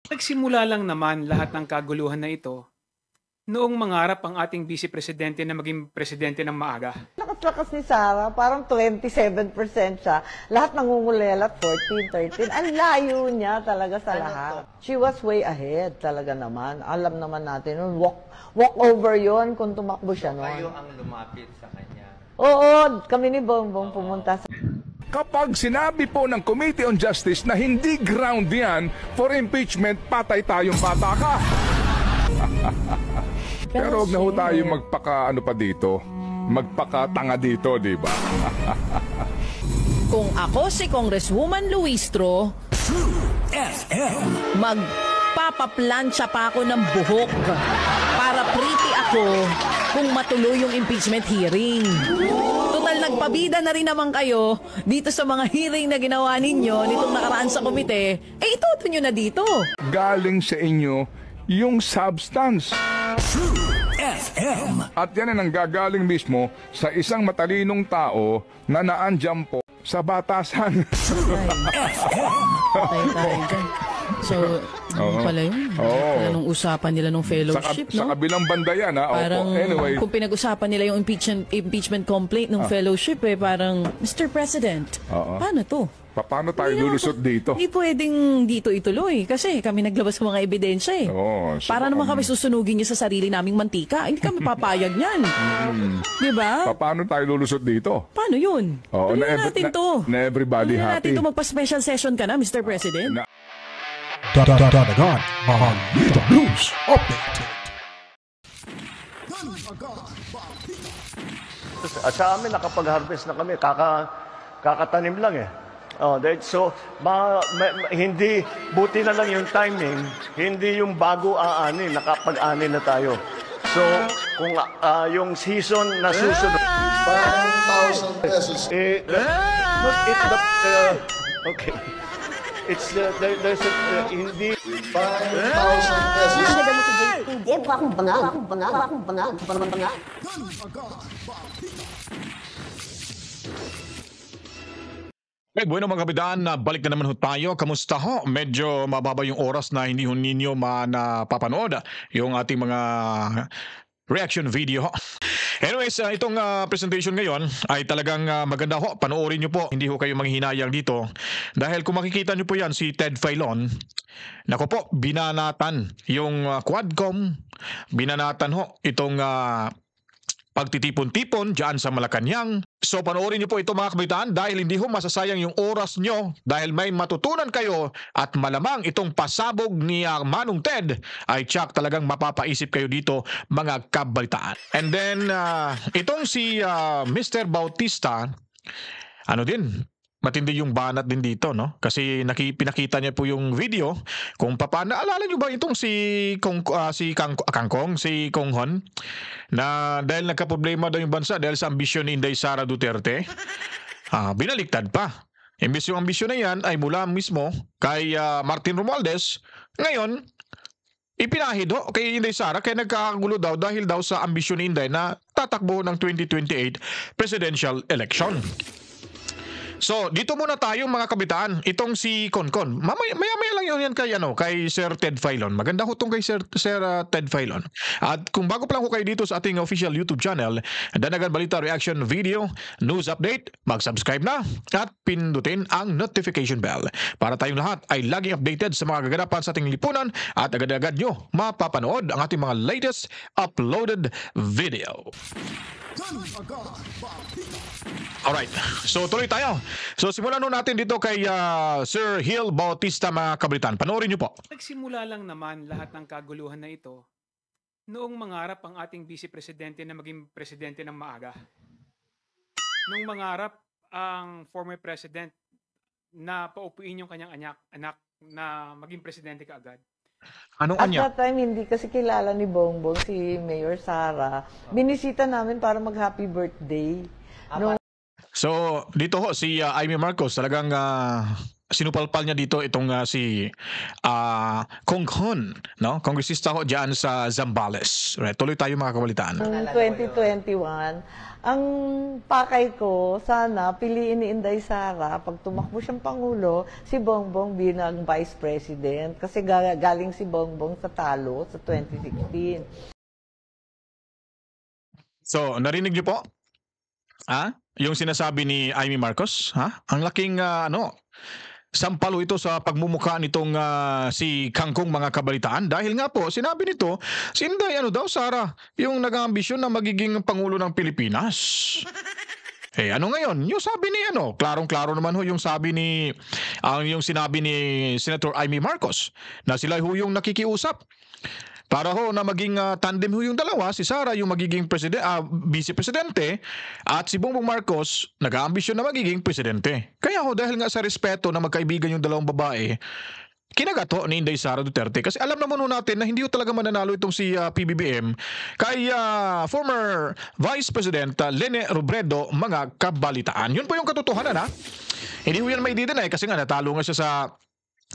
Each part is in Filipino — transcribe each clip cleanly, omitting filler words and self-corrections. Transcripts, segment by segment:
Nagsimula lang naman lahat ng kaguluhan na ito noong mangarap ang ating Vice Presidente na maging presidente ng maaga. Lakas-lakas ni Sarah, parang 27% siya. Lahat nangungulelat, 14, 13. Ang layo niya talaga sa lahat. She was way ahead talaga naman. Alam naman natin, walk over yon kung tumakbo siya noon. Kayo ang lumapit sa kanya. Oo, kami ni Bongbong pumunta sa... Kapag sinabi po ng Committee on Justice na hindi ground yan for impeachment, patay tayong pataka. Pero huwag na ho tayo magpaka-ano pa dito, magpaka-tanga dito, di ba? Kung ako si Congresswoman Luistro, magpapaplansya pa ako ng buhok para pretty ako kung matuloy yung impeachment hearing. Total, nagpabida na rin naman kayo dito sa mga hearing na ginawa ninyo nitong nakaraan sa komite, ituto nyo na dito. Galing sa inyo yung substance. At yan ang nanggagaling mismo sa isang matalinong tao na naandyan po sa batasan. So, pala yun. Pala nung usapan nila nung fellowship, Sa kabilang banda yan, ha? Parang, anyway. kung pinag-usapan nila yung impeachment complaint ng fellowship, parang, Mr. President, paano to? Paano tayo lulusot dito? Hindi pwedeng dito ituloy kasi kami naglabas ng mga ebidensya para naman kami susunugin niyo sa sarili naming mantika. Hindi kami papayag niyan. Di ba? Paano tayo lulusot dito? Paano yun? Tuloy natin to. Na everybody Tuloy happy. natin to. Magpa-special session ka na, Mr. President. Dadagan ang Balita News Update. At sa amin, nakapag-harvest na kami. Kakatanim lang eh. So, hindi, buti na lang yung timing, hindi yung bago aanin, nakapag-ani na tayo. So, kung yung season na susunod, 5,000 pesos. Okay. It's, there's a, hindi... 5,000 pesos. Akong bangag. Bueno mga kapitan, balik na naman ho tayo. Kamusta ho? Medyo mababa yung oras na hindi ho ninyo napapanood yung ating mga reaction video ho. Anyways, itong presentation ngayon ay talagang maganda ho. Panoorin nyo po. Hindi ho kayo manghihinayang dito. Dahil kung makikita nyo po yan, si Ted Filon, nako po, binanatan yung Quadcom, binanatan ho itong pagtitipon-tipon dyan sa Malacanang. So panoorin niyo po ito mga kabataan dahil hindi ho masasayang yung oras nyo dahil may matutunan kayo at malamang itong pasabog ni Manong Ted ay tsak talagang mapapaisip kayo dito mga kabalitaan. And then itong si Mr. Bautista, ano din, matindi yung banat din dito, no? Kasi pinakita niya po yung video kung paano. Naalala niyo ba itong si Kangkong, si Konghon, na dahil nagka-problema daw yung bansa dahil sa ambisyon ni Inday Sara Duterte, binaliktad pa. Imbes yung ambisyon na yan ay mula mismo kay Martin Romualdez, ngayon, ipinahid ho kay Inday Sara kaya nagkakagulo daw dahil daw sa ambisyon ni Inday na tatakbo ng 2028 presidential election. So, dito muna tayo mga kabitaan. Itong si Konkon. Maya lang yun yan kay Sir Ted Filon. Maganda ho itong kay Sir Ted Filon. At kung bago pa lang ho kayo dito sa ating official YouTube channel, Danagan Balita Reaction Video, News Update, mag-subscribe na at pindutin ang notification bell para tayong lahat ay laging updated sa mga kaganapan sa ating lipunan at agad-agad nyo mapapanood ang ating mga latest uploaded video. Alright, so tuloy tayo. So simulan nun natin dito kay Sir Hill Bautista mga kabritan. Panoorin niyo po. Nagsimula lang naman lahat ng kaguluhan na ito noong mangarap ang ating Vice Presidente na maging presidente ng maaga. Nung mangarap ang former president na paupuin yung kanyang anak na maging presidente kaagad. Anong At anya? that time, hindi kasi kilala ni Bongbong si Mayor Sara. Binisita namin para mag-happy birthday. So dito ho si Amy Marcos talagang sinupalpal niya dito itong si Kong Hon, no? Kongresista ho diyan sa Zambales. Right, tuloy tayo mga kabalitaan. Noong 2021, ang pakay ko, sana piliin ni Inday Sara, pag tumakbo siyang Pangulo, si Bongbong bilang Vice President. Kasi galing si Bongbong sa talo sa 2016. So, narinig niyo po? Yung sinasabi ni Amy Marcos, Ang laking sampalo ito sa pagmumukha nitong si Kangkong mga kabalitaan dahil nga po sinabi nito si Inday Sara yung nag-aambisyon na magiging Pangulo ng Pilipinas. Ano ngayon? Yung sabi ni klarong-klaro naman ho yung sabi ni yung sinabi ni Senator Amy Marcos na sila ho yung nakikiusap para ho na maging tandem ho yung dalawa, si Sara yung magiging vice presidente at si Bongbong Marcos nag-aambisyon na magiging presidente. Kaya ho dahil nga sa respeto na magkaibigan yung dalawang babae, kinagato ni Inday Sara Duterte kasi alam naman ho natin na hindi ho talaga mananalo itong si PBBM kay former Vice President Lene Robredo mga kabalitaan. Yun po yung katotohanan Hindi ho yan may didinay kasi nga natalo nga siya sa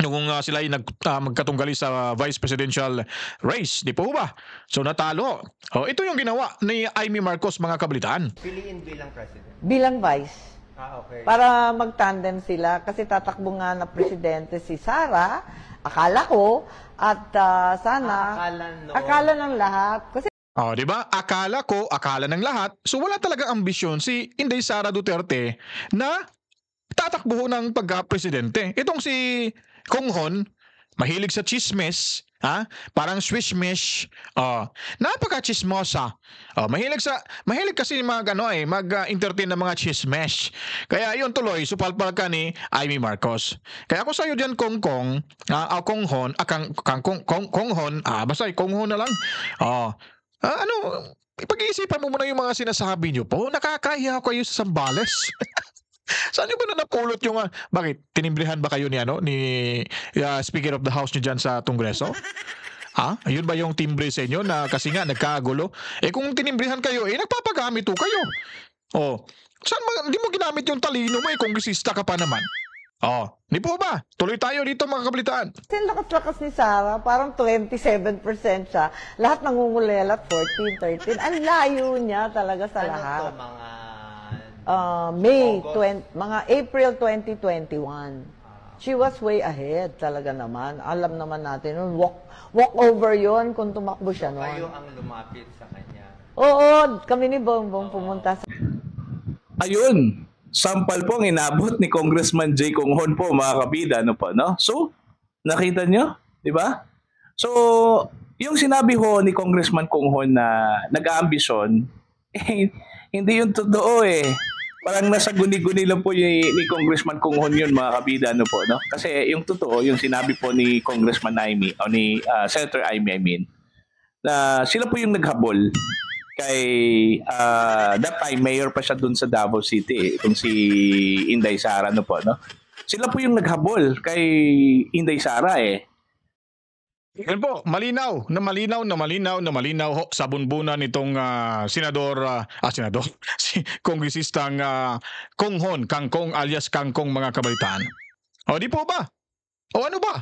nung sila ay magkatunggali sa vice presidential race, di po ba? So natalo. Ito yung ginawa ni Amy Marcos mga kabalitaan. Piliin bilang president. Bilang Vice. Okay. Para mag-tandem sila kasi tatakbo nga na presidente si Sara, akala ko, at sana, akala ng lahat. Kasi di ba? Akala ko, akala ng lahat. So wala talagang ambisyon si Inday Sara Duterte na tatakbo ng pagka-presidente. Itong si Kong Hon, mahilig sa chismes, parang swishmish, napaka-chismosa. Mahilig kasi mag-entertain ng mga chismes. Kaya yun tuloy, supalpal ka ni Amy Marcos. Kaya ako sa'yo dyan, Kong Hon, basta Kong Hon na lang. Ipag-iisipan mo muna yung mga sinasabi nyo po. Nakakahiya kayo sa Zambales. Saan nyo ba na napulot yung bakit? Tinimbrihan ba kayo ni Speaker of the House nyo dyan sa Kongreso? Ayun ba yung timbre sa inyo na kasi nga nagkagulo? Kung tinimbrihan kayo, nagpapagamit ho kayo. Hindi mo ginamit yung talino mo kongresista ka pa naman. Di po ba? Tuloy tayo dito mga kabalitaan. kasi lakas-lakas ni Sara, parang 27% siya. Lahat nangungulelat, 14, 13. Ang layo niya talaga sa lahat. Mga mga April 2021. She was way ahead talaga naman. Alam naman natin, walk over yon kung tumakbo siya noon. kayo ang lumapit sa kanya. Oo, kami ni Bongbong pumunta sa Ayun, sampal po ang inabot ni Congressman J. Kong Hon po mga kabida. No? So, nakita nyo? Di ba? So, yung sinabi ho ni Congressman Kong Hon na nag-aambisyon, hindi yung totoo Parang nasa guni-guni lang po ni Congressman Kong Hon yun mga kabida. No? Kasi yung totoo, yung sinabi po ni Congressman Amy, o ni Senator Amy, na sila po yung naghabol kay that time mayor pa siya dun sa Davao City itong si Inday Sara no? Sila po yung naghabol kay Inday Sara Yan po, malinaw ho sa bunbunan nitong senador, si kongresistang Kong Hon, Kangkong alias Kangkong mga kabalitaan. Di po ba? Ano ba?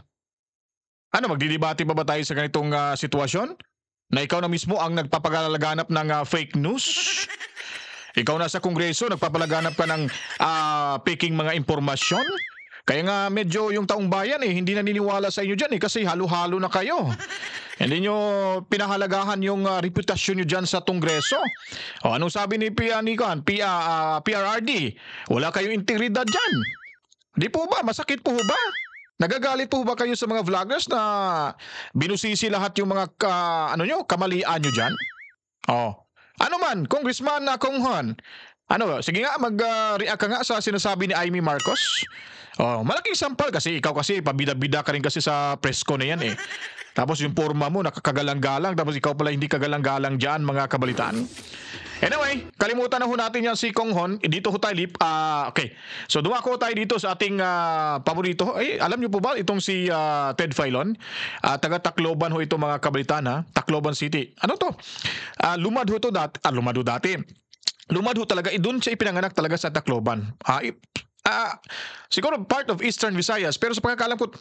Magdidebate ba tayo sa ganitong sitwasyon? Na ikaw na mismo ang nagpapalaganap ng fake news? Ikaw na sa Kongreso, nagpapalaganap ka ng peking mga impormasyon? Kaya nga medyo yung taong bayan hindi naniniwala sa inyo dyan kasi halo-halo na kayo. Hindi nyo pinahalagahan yung reputasyon nyo dyan sa Kongreso. Anong sabi ni PRRD? Wala kayong integridad dyan. Di po ba? Masakit po ba? Nagagalit po ba kayo sa mga vloggers na binusisi lahat yung mga kamalian nyo dyan? Ano man, Congressman Kong Hon, sige nga, mag-react ka nga sa sinasabi ni Amy Marcos. Malaking sampal kasi ikaw kasi pabida-bida ka rin kasi sa presko na yan Tapos yung forma mo nakakagalang-galang tapos ikaw pala hindi kagalang-galang dyan mga kabalitaan. Anyway, kalimutan na ho natin yan si Kong Hon. Dito ho tayo okay. So dumako tayo dito sa ating paborito. Alam niyo po ba itong si Ted Filon? Taga Tacloban ho ito mga kabalitaan Tacloban City. Ano to? Lumad ho dati. Lumad ho talaga. Doon siya ipinanganak talaga sa Tacloban. Siguro part of Eastern Visayas, pero sa pagkakalam ko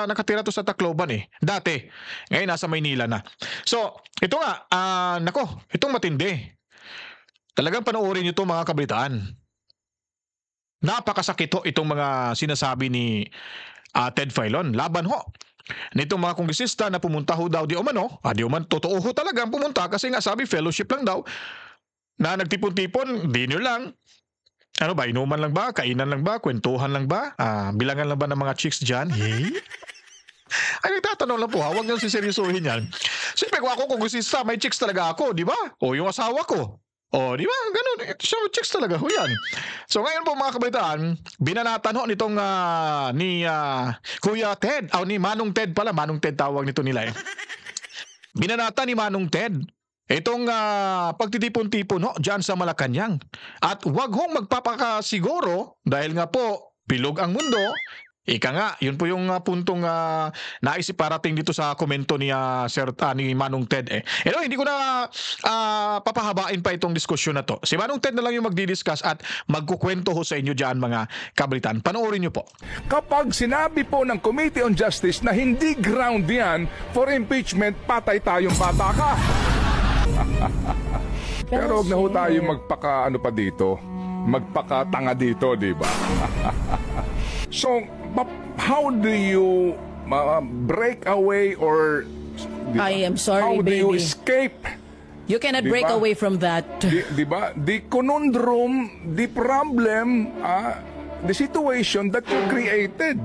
nakatira to sa Tacloban dati. Ngayon nasa Maynila na. So ito nga, itong matindi. Talagang panoorin niyo to mga kabalitaan. Napakasakit itong mga sinasabi ni Ted Filon. Laban ho nitong mga kongresista na pumunta ho daw di umano totoo ho talagang pumunta kasi nga sabi fellowship lang daw na nagtipon-tipon, dinner lang. Ano ba, inuman lang ba? Kainan lang ba? Kwentuhan lang ba? Bilangan lang ba ng mga chicks dyan? Ay, nagtatanong lang po ha. Huwag nyo siseryosohin yan. Siyempre kung ako kongresista, may chicks talaga ako, di ba? O yung asawa ko. O, di ba? Ganun. Siya, chicks talaga ho yan. So ngayon po mga kabalitaan, binanatan ho nitong ni Kuya Ted, ni Manong Ted pala. Manong Ted tawag nito nila Binanatan ni Manong Ted itong pagtitipon-tipon dyan sa Malacanang. At wag hong magpapakasiguro dahil nga po bilog ang mundo. Ika nga, yun po yung puntong naisip parating dito sa komento ni ni Manong Ted hindi ko na papahabain pa itong diskusyon na to. Si Manong Ted na lang yung magdidiscuss at magkukwento ho sa inyo dyan mga kabalitan. Panoorin nyo po. Kapag sinabi po ng Committee on Justice na hindi ground yan for impeachment, patay tayong pataka. Pero huwag na ho tayo magpakatanga dito, di ba? So, how do you break away or I am sorry, how do baby. you escape? You cannot break away from that. Di ba? The conundrum, the problem, the situation that you created.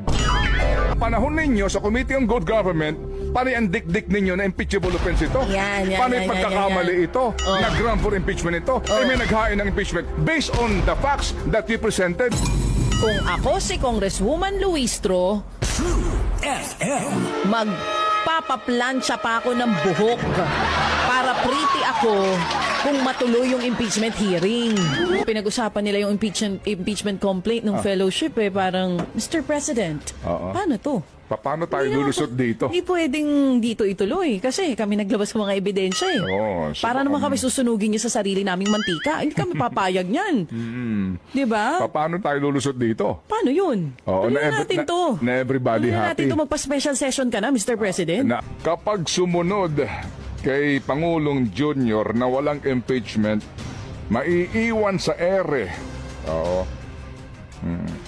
Panahon ninyo sa Committee on Good Government, paano ang dik-dik ninyo na impeachable offense ito? Paano yung pagkakamali ito? Nag-ground for impeachment ito? May naghain ng impeachment based on the facts that you presented? Kung ako si Congresswoman Luistro, magpapaplansya pa ako ng buhok para pretty ako kung matuloy yung impeachment hearing. Pinag-usapan nila yung impeachment complaint ng fellowship parang, Mr. President, paano to? Paano tayo lulusot dito? Hindi pwedeng dito ituloy kasi kami naglabas ng mga ebidensya para naman kami susunugin niyo sa sarili naming mantika. Hindi kami papayag niyan. Di ba? Paano tayo lulusot dito? Paano yun? Natin to. Na everybody happy. Natin to magpa-special session ka na, Mr. President. Kapag sumunod kay Pangulong Junior na walang impeachment, maiiwan sa ere.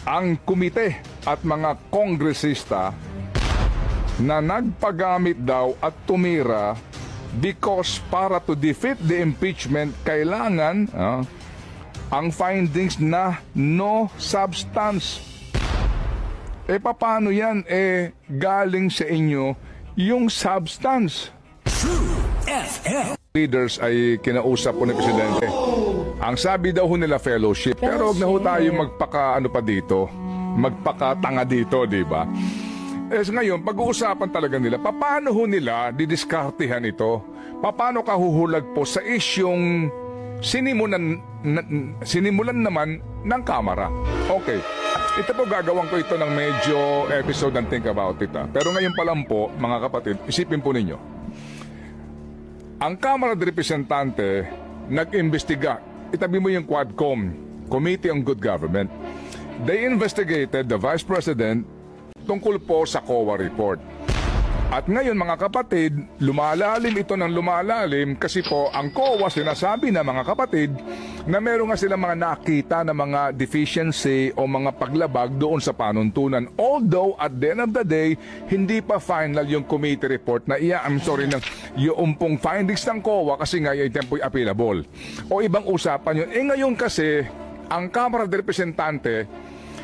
Ang komite at mga kongresista na nagpagamit daw at tumira because para to defeat the impeachment kailangan ang findings na no substance. Paano yan? Galing sa inyo yung substance. Leaders ay kinausap po ng Presidente. Ang sabi daw nila fellowship. Pero huwag na ho tayo magpakatanga dito, di ba? Ngayon, pag-uusapan talaga nila, paano ho nila didiskartehan ito? Paano ka huhulag po sa isyong sinimulan naman ng Kamara? Okay. Ito po gagawin ko ito ng medyo episode and think about it. Pero ngayon pa lang po, mga kapatid, isipin po ninyo. Ang Kamara de Representante nag-imbestiga. Itabi mo yung Quadcom, Committee on Good Government. They investigated the Vice President tungkol po sa COA report. At ngayon mga kapatid, lumalalim ito ng lumalalim kasi po ang COA sinasabi na mga kapatid na meron nga silang mga nakita na mga deficiency o mga paglabag doon sa panuntunan. Although at the end of the day, hindi pa final yung committee report na yung pong findings ng COA kasi nga yung tempo'y appealable. O ibang usapan yun. Ngayon kasi, ang Kamara de Representante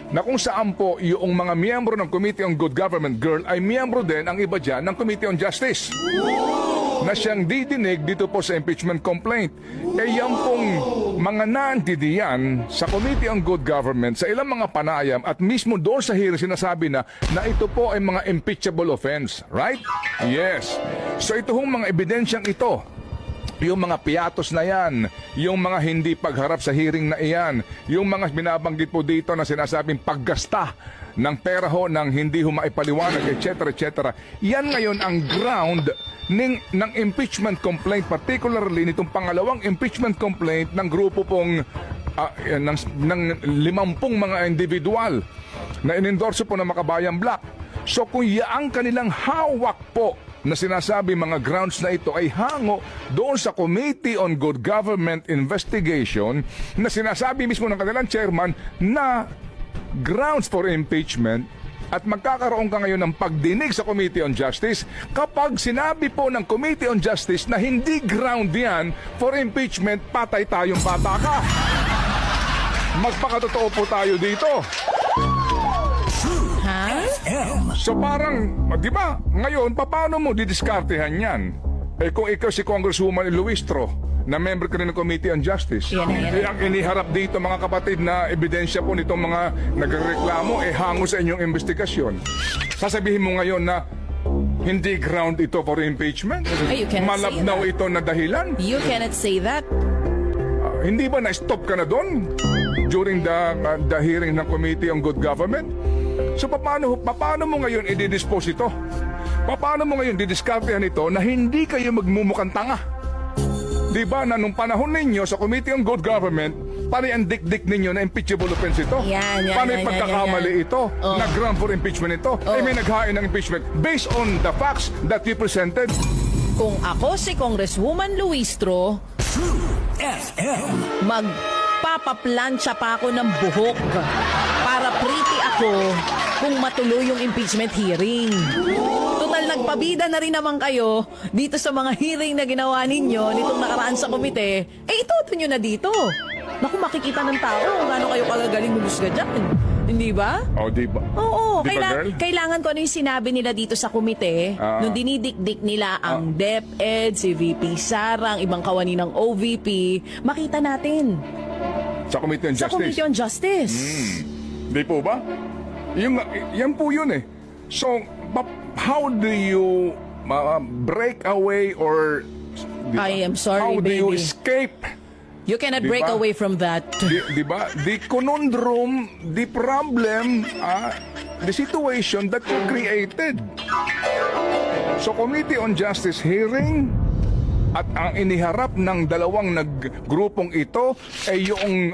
na kung saan po yung mga miyembro ng Committee on Good Government, ay miyembro din ang iba dyan ng Committee on Justice na siyang didinig dito po sa impeachment complaint. Yan pong mga nandidiyan sa Committee on Good Government sa ilang mga panayam at mismo doon sa hearing sinasabi na ito po ay mga impeachable offense. Right? Yes. So ito hong mga ebidensyang ito, yung mga piatos na yan, yung mga hindi pagharap sa hearing na iyan, yung mga binabanggit po dito na sinasabing paggasta ng pera ho ng hindi ho maipaliwanag, etc. etc. Yan ngayon ang ground ng impeachment complaint, particularly nitong pangalawang impeachment complaint ng grupo pong ng 50 mga individual na inendorso po ng Makabayan Black. So kung yaang kanilang hawak po na sinasabi mga grounds na ito ay hango doon sa Committee on Good Government Investigation na sinasabi mismo ng kanilang chairman na grounds for impeachment, at magkakaroon ka ngayon ng pagdinig sa Committee on Justice kapag sinabi po ng Committee on Justice na hindi ground yan for impeachment, patay tayong pataka. Magpakatotoo po tayo dito. So parang, di ba, ngayon, paano mo didiskartehan yan? Eh kung ikaw si Congresswoman Luistro, na member ka rin ng Committee on Justice, ang iniharap dito mga kapatid na ebidensya po nitong mga nagreklamo, hango sa inyong investigasyon. Sasabihin mo ngayon na hindi ground ito for impeachment? Malabnaw ito na dahilan? You cannot say that. Hindi ba na-stop ka na doon during the hearing ng Committee on Good Government? So paano mo ngayon i-dispose ito? Paano mo ngayon didiskartehan ito na hindi kayo magmumukhang tanga? Diba na nung panahon ninyo sa Committee on Good Government, paano ang dik-dik ninyo na impeachable offense ito? Paano yung pagkakamali ito? Na ground for impeachment ito? May naghain ng impeachment based on the facts that you presented. Kung ako si Congresswoman Luistro, magpapaplansya pa ako ng buhok para pretty ako kung matuloy yung impeachment hearing. Total, nagpabida na rin naman kayo dito sa mga hearing na ginawa ninyo nitong nakaraan sa komite. Ituto nyo na dito. Naku, makikita ng tao kung gaano kayo kagagaling humusga dyan. Hindi ba? Di ba? Oo, girl? kailangan ko ano yung sinabi nila dito sa komite nung dinidikdik nila ang DepEd, si VP Sara, ang ibang kawani ng OVP. Makita natin. Sa Committee on Justice? Sa Committee on Justice. Di po ba? Yan po yun eh. So, how do you break away or... I am sorry, how baby. do you escape? You cannot break away from that. Di ba? The conundrum, the problem, the situation that you created. So, Committee on Justice hearing, at ang iniharap ng dalawang grupong ito ay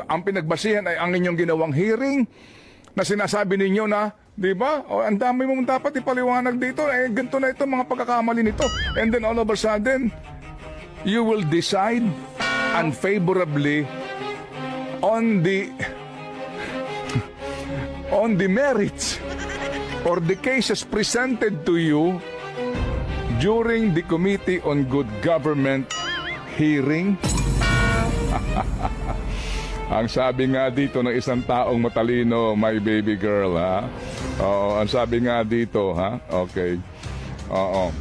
ang pinagbasihan ay ang inyong ginawang hearing na sinasabi ninyo na, di ba? Ang dami mong dapat ipaliwanag dito. Ganito na ito, mga pagkakamali nito. And then all of a sudden, you will decide unfavorably on the merits or the cases presented to you during the Committee on Good Government hearing. Ang sabi nga dito ng isang taong matalino, my baby girl, ha? Oo, ang sabi nga dito, ha? Okay. Oo.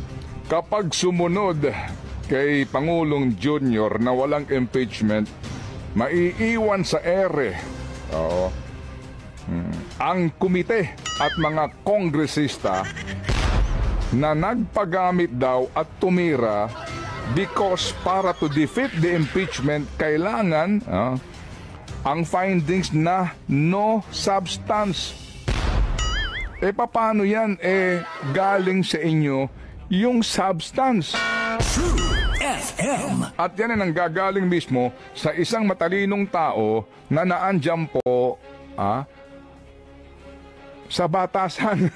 Kapag sumunod kay Pangulong Junior na walang impeachment, maiiwan sa ere. Oo. Ang komite at mga kongresista na nagpagamit daw at tumira because para to defeat the impeachment, kailangan ang findings na no substance. Paano yan? Galing sa inyo yung substance. At yan ay nanggagaling mismo sa isang matalinong tao na naandyan po sa batasan.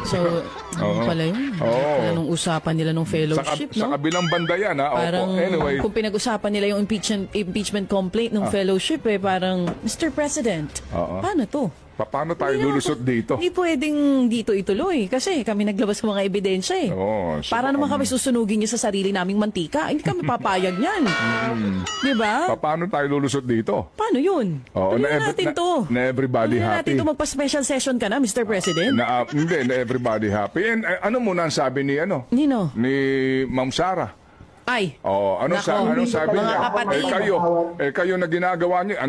So, ano pala yun? Pala nung usapan nila nung fellowship, no? Sa kabilang banda yan, ha? Parang, anyway. Kung pinag-usapan nila yung impeachment complaint ng fellowship, parang, Mr. President, paano to? Paano tayo lulusot dito? Hindi pwedeng dito ituloy kasi kami naglabas ng mga ebidensya eh. Para naman kami susunugin niyo sa sarili naming mantika. Hindi kami papayag niyan. Di ba? Paano tayo lulusot dito? Paano yun? Tuloy natin to. Na everybody happy. happy. Natin to magpa-special session ka na, Mr. President. Hindi, na everybody happy. And ano muna ang sabi ni Nino? Ni Ma'am Sara? Ay. Anong sabi mga niya? Kapatid. Kayo na ginagawa niyo,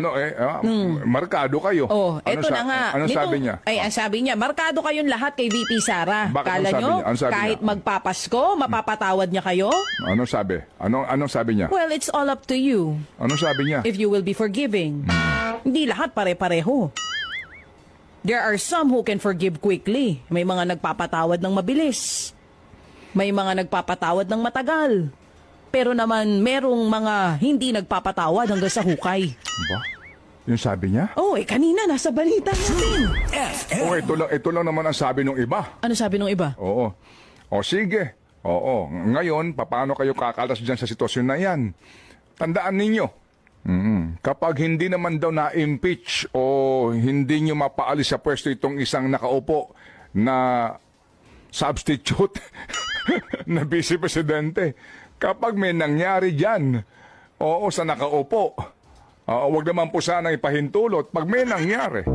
markado kayo. Eto na nga. Anong sabi niya? Ang sabi niya, markado kayong lahat kay VP Sara. Bakit Kala nyo, kahit niya? magpapasko, mapapatawad niya kayo? Anong sabi? Anong sabi niya? Well, it's all up to you. Anong sabi niya? If you will be forgiving. Hindi lahat pare-pareho. There are some who can forgive quickly. May mga nagpapatawad ng mabilis. May mga nagpapatawad ng matagal. pero naman merong mga hindi nagpapatawad hanggang sa hukay. Ba? Yung sabi niya? Oh, kanina nasa balita natin. Oh, ito lang naman ang sabi ng iba. Ano sabi nung iba? Oo. O sige. Oo. Ngayon, paano kayo kakalas dyan sa sitwasyon na yan? Tandaan ninyo, kapag hindi naman daw na-impeach o hindi nyo mapaalis sa pwesto itong isang nakaupo na substitute na vice presidente, kapag may nangyari dyan, sa nakaupo, wag naman po sana ipahintulot. Pag may nangyari,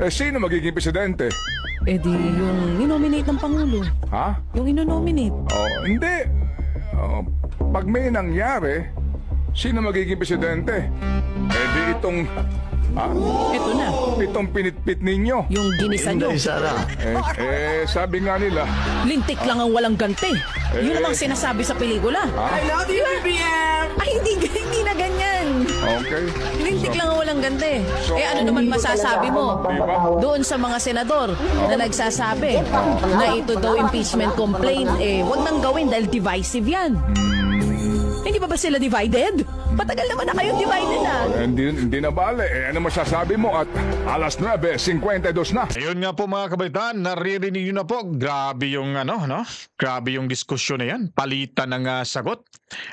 sino magiging presidente? Eh di yung ninominate ng Pangulo. Ha? Yung inonominate. Hindi. Pag may nangyari, sino magiging presidente? Di itong... Ito na. Itong pinitpit ninyo. Yung ginisa nyo. Sabi nga nila... Lintik lang ang walang ganti. Yun namang sinasabi sa pelikula. I love you, BBM! Ay, hindi na ganyan. Okay. Lintik lang ang walang ganti. Ano naman masasabi mo doon sa mga senador na nagsasabi na ito daw impeachment complaint, wag nang gawin dahil divisive yan. Hindi pa ba sila divided? Patagal naman na kayong divided na. Hindi na bale. Ano masasabi mo at alas 9:52 na. Ayun nga po mga kabalitaan, naririnig nyo na po. Grabe yung Grabe yung diskusyon na yan. Palitan ng sagot.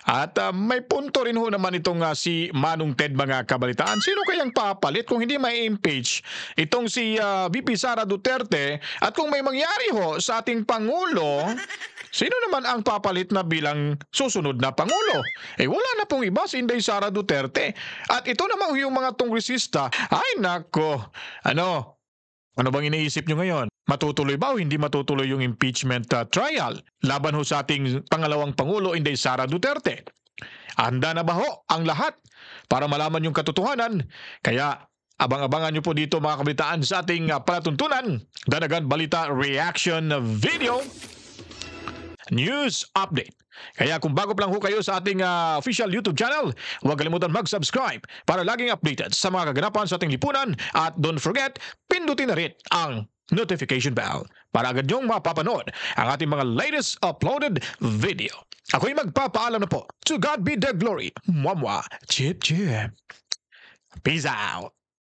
At may punto rin ho naman itong si Manong Ted mga kabalitaan. Sino kayang papalit kung hindi may impeach itong si VP Sara Duterte? At kung may mangyari ho sa ating Pangulo, sino naman ang papalit na bilang susunod na Pangulo? Wala na pong iba si Inday Sara Duterte. At ito naman yung mga kongresista, ay nako, ano bang iniisip nyo ngayon? Matutuloy ba o hindi matutuloy yung impeachment trial laban ho sa ating pangalawang Pangulo, Inday Sara Duterte? Handa na ba ho ang lahat para malaman yung katotohanan? Kaya abang-abangan nyo po dito mga kabalitaan sa ating palatuntunan, Danagan Balita Reaction Video News Update. Kaya kung bago pa lang ho kayo sa ating official YouTube channel, huwag kalimutan mag-subscribe para laging updated sa mga kaganapan sa ating lipunan at don't forget, pindutin na rin ang notification bell para agad nyong mapapanood ang ating mga latest uploaded video. Ako'y magpapaalam na po. To God be the glory. Mwah mwah. Chip chip. Peace out.